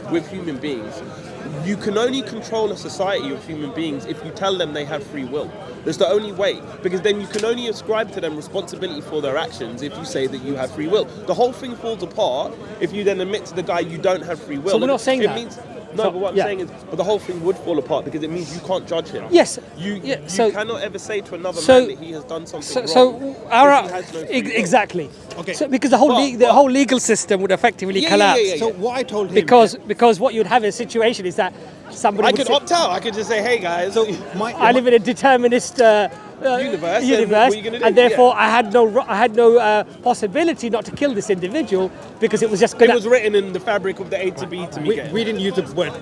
with human beings, you can only control a society of human beings if you tell them they have free will. That's the only way, because then you can only ascribe to them responsibility for their actions if you say that you have free will. The whole thing falls apart if you then admit to the guy you don't have free will. So we're not saying it that. Means, no, but what I'm saying is, but the whole thing would fall apart because it means you can't judge him. Yes. You So cannot ever say to another man that he has done something wrong. So exactly. Okay. So because the whole legal system would effectively collapse. Yeah. So what I told him, Because what you'd have in a situation is that somebody I would could opt out. I could just say, hey guys, so I live in a determinist universe, and what are you gonna do? and therefore I had no possibility not to kill this individual because it was just going it was written in the fabric of the A to B to me. we didn't use the word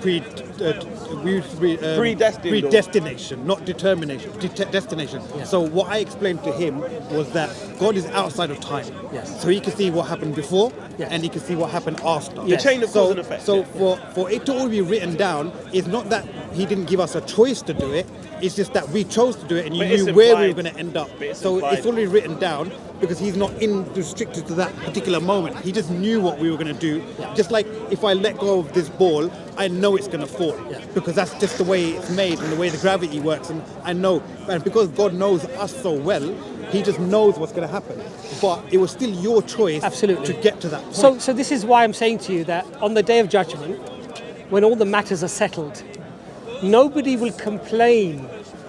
predestination, not determination, destination. Yeah. So what I explained to him was that God is outside of time. Yes. So he can see what happened before, Yes. and he can see what happened after. The chain of cause and effect. So for it to all be written down, it's not that he didn't give us a choice to do it. It's just that we chose to do it, and you knew where we were going to end up. So it's already written down because he's not restricted to that particular moment. He just knew what we were going to do. Yeah. Just like if I let go of this ball, I know it's going to fall Yeah. because that's just the way it's made and the way the gravity works. And I know, and because God knows us so well, He just knows what's going to happen. But it was still your choice Absolutely. to get to that point. So this is why I'm saying to you that on the day of judgment, when all the matters are settled, nobody will complain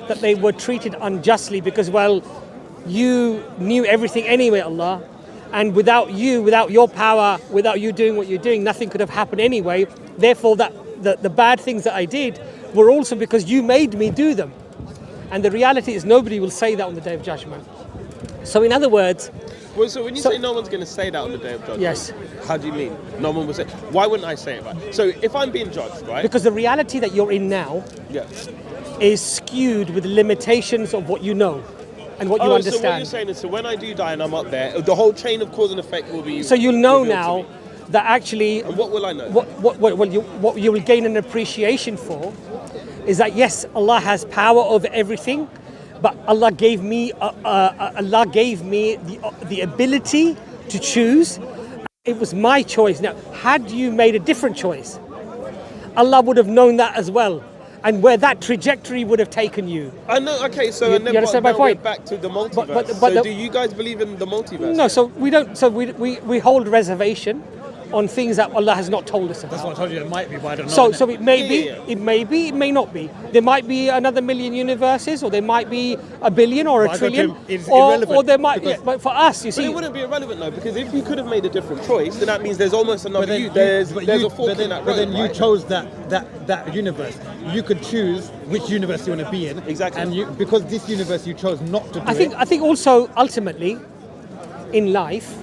that they were treated unjustly because, well, you knew everything anyway, Allah, and without you, without your power, without you doing what you're doing, nothing could have happened anyway. Therefore, the bad things that I did were also because you made me do them. And the reality is nobody will say that on the day of judgment. So in other words... Well, so when you say no one's going to say that on the day of judgment, yes. How do you mean? No one will say... Why wouldn't I say it? Right? So if I'm being judged, right? Because the reality that you're in now is skewed with the limitations of what you know and what you understand. So what you're saying is, so when I do die and I'm up there, the whole chain of cause and effect will be... So you'll know now that actually... And what will I know? What you will gain an appreciation for is that yes, Allah has power over everything, but Allah gave me the ability to choose. It was my choice. Now, had you made a different choice, Allah would have known that as well, and where that trajectory would have taken you. I know. Okay, so you understand my point? We're back to the multiverse. But so do you guys believe in the multiverse? No. So we don't. So we hold reservation on things that Allah has not told us about. That's what I told you. It might be, but I don't know. So it may be, it may be, it may not be. There might be another million universes, or there might be a billion or a trillion, or there might. Yeah, but for us, you see, it wouldn't be irrelevant though, because if you could have made a different choice, then that means there's almost another you. There's a fork in that road. But then you right? chose that universe. You could choose which universe you want to be in. Exactly. And because this universe you chose not to do I think also ultimately, in life,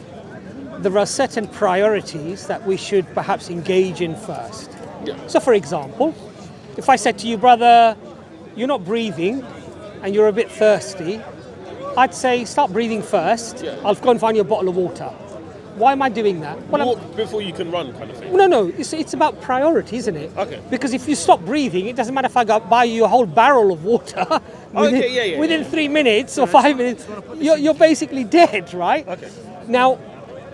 there are certain priorities that we should perhaps engage in first. Yeah. So for example, if I said to you, brother, you're not breathing and you're a bit thirsty, I'd say start breathing first. Yeah. I'll go and find you a bottle of water. Why am I doing that? Well, walk before you can run, kind of thing. No, it's about priority, isn't it? Okay. Because if you stop breathing, it doesn't matter if I go buy you a whole barrel of water. Within 3 minutes or 5 minutes, you're basically dead, right? Okay. Now,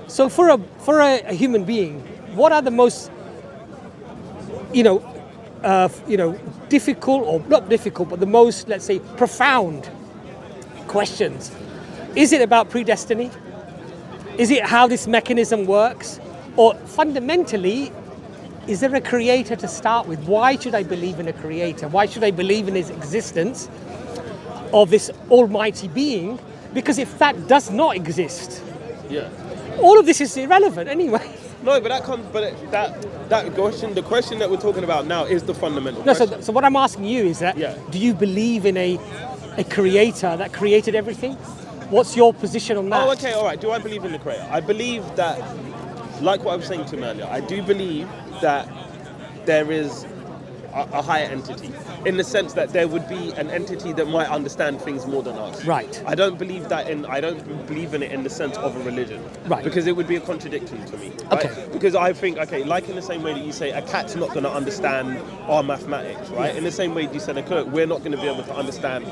so for a human being, what are the most difficult, or not difficult, but the most, let's say, profound questions? Is it about predestiny? Is it how this mechanism works? Or fundamentally, is there a creator to start with? Why should I believe in a creator? Why should I believe in his existence of this almighty being? Because if that does not exist, all of this is irrelevant anyway. No, but that question, the question that we're talking about now is the fundamental question. So what I'm asking you is that, do you believe in a creator that created everything? What's your position on that? Oh, okay, all right. Do I believe in the creator? I believe that, like what I was saying to him earlier, I do believe that there is a higher entity, in the sense that there would be an entity that might understand things more than us. Right. I don't believe in it in the sense of a religion. Right. Because it would be a contradiction to me. Right? Okay. Because I think, like in the same way that you say a cat's not going to understand our mathematics, right? In the same way you said, we're not going to be able to understand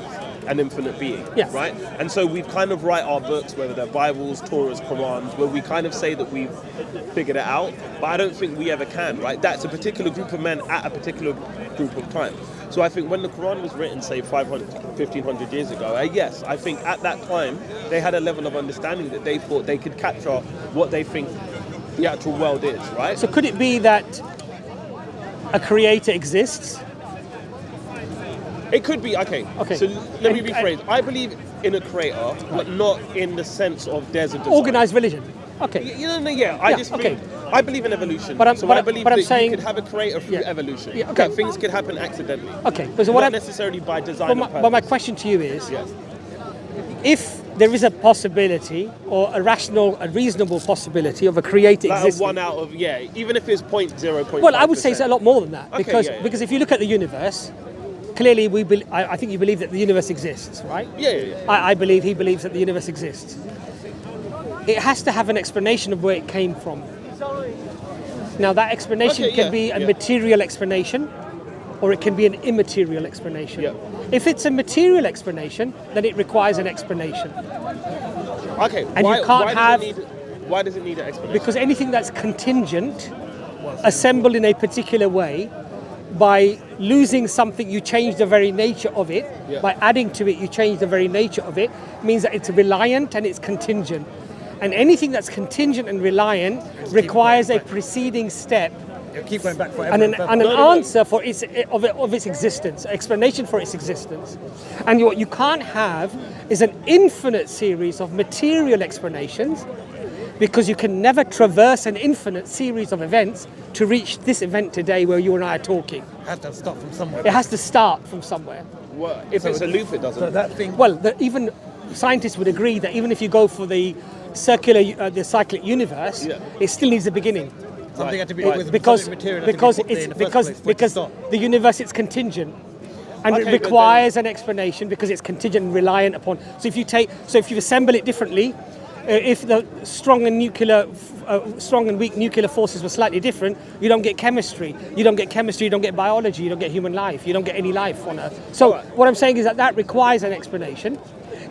an infinite being, right? And so we've kind of write our books, whether they're Bibles, Torahs, Qurans, where we kind of say that we've figured it out, but I don't think we ever can, right? That's a particular group of men at a particular group of time. So I think when the Quran was written, say 500, 1500 years ago, yes, I think at that time they had a level of understanding that they thought they could capture what they think the actual world is, right? So could it be that a creator exists? It could be, okay. So let me rephrase. I believe in a creator, but not in the sense of there's a design. Organized religion. Okay. I just think, I believe in evolution. I believe that you could have a creator through evolution. Yeah, okay. That things could happen accidentally. Okay. So not necessarily by design. But my question to you is, if there is a possibility, or a reasonable possibility of a creator existing. One out of, even if it's 0.0. Well, I would say it's a lot more than that. Because if you look at the universe, clearly I think you believe that the universe exists, right? Yeah. I believe he believes that the universe exists. It has to have an explanation of where it came from. Now that explanation can be a material explanation, or it can be an immaterial explanation. Yeah. If it's a material explanation, then it requires an explanation. Okay. And you can't have... Why does it need an explanation? Because anything that's contingent, assembled in a particular way, by losing something, you change the very nature of it. Yeah. By adding to it, you change the very nature of it. Means that it's reliant and it's contingent. And anything that's contingent and reliant requires a preceding step. Keep going back forever. And an answer for its existence, explanation for its existence. And what you can't have is an infinite series of material explanations, because you can never traverse an infinite series of events to reach this event today where you and I are talking. It has to start from somewhere. It has to start from somewhere. Well, if it's a loop, it doesn't. So that thing. Well, even scientists would agree that even if you go for the cyclic universe, it still needs a beginning. Something had to be because the universe is contingent. And it requires an explanation because it's contingent and reliant upon. So if you assemble it differently, if the strong and weak nuclear forces were slightly different, you don't get chemistry. You don't get biology. You don't get human life. You don't get any life on Earth. So what I'm saying is that requires an explanation.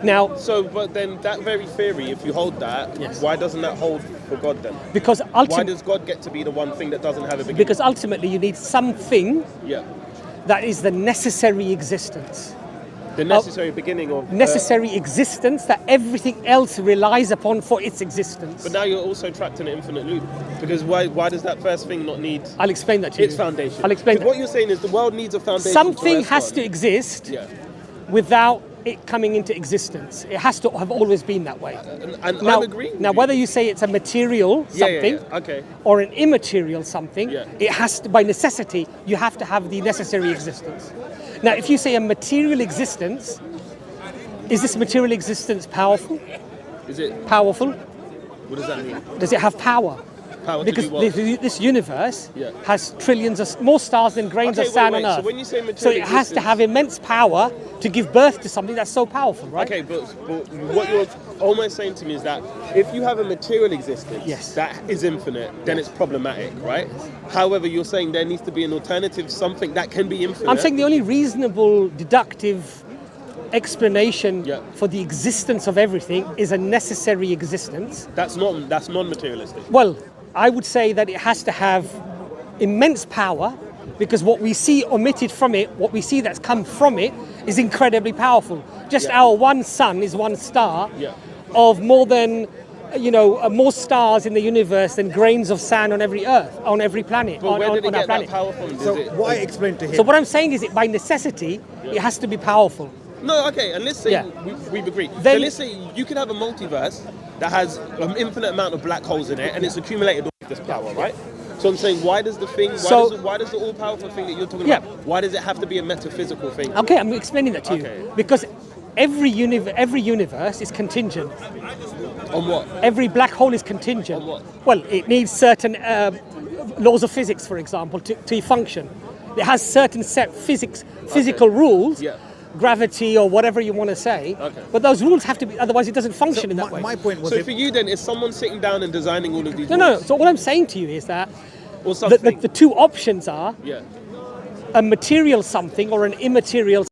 Now, but then that very theory, if you hold that, why doesn't that hold for God then? Because why does God get to be the one thing that doesn't have a beginning? Because ultimately you need something that is the necessary existence. The necessary beginning of... Necessary existence that everything else relies upon for its existence. But now you're also trapped in an infinite loop. Because why does that first thing not need... I'll explain that to you. Its foundation. I'll explain that. What you're saying is the world needs a foundation. Something has to exist without it coming into existence. It has to have always been that way. And I'm agreeing. Now, whether you say it's a material something or an immaterial something, it has to, by necessity, you have to have the necessary existence. Now, if you say a material existence, is this material existence powerful? Is it powerful? What does that mean? Does it have power? Because this universe has trillions of more stars than grains of sand on Earth. So when you say so it has to have immense power to give birth to something that's so powerful, right? Okay, but what you're almost saying to me is that if you have a material existence that is infinite, then it's problematic, right? However, you're saying there needs to be an alternative, something that can be infinite. I'm saying the only reasonable deductive explanation for the existence of everything is a necessary existence. That's non-materialistic. Well, I would say that it has to have immense power, because what we see omitted from it, what we see that's come from it, is incredibly powerful. Just our one sun is one star of more than, more stars in the universe than grains of sand on every Earth, on every planet, but where did it on our get planet. That power from? So why explain to him? So what I'm saying is, by necessity, it has to be powerful. No, okay, and let's say we've agreed. So let's say you could have a multiverse that has an infinite amount of black holes in it, and it's accumulated all this power, right? So I'm saying, why does the all-powerful thing that you're talking about, why does it have to be a metaphysical thing? Okay, I'm explaining that to you. Because every universe is contingent. On what? Every black hole is contingent. On what? Well, it needs certain laws of physics, for example, to function. It has certain set physical rules. Yeah. Gravity or whatever you want to say, but those rules have to be, otherwise it doesn't function in that way. My point was, so for you then, is someone sitting down and designing all of these No. rules? So what I'm saying to you is that Or something? the two options are Yeah. a material something or an immaterial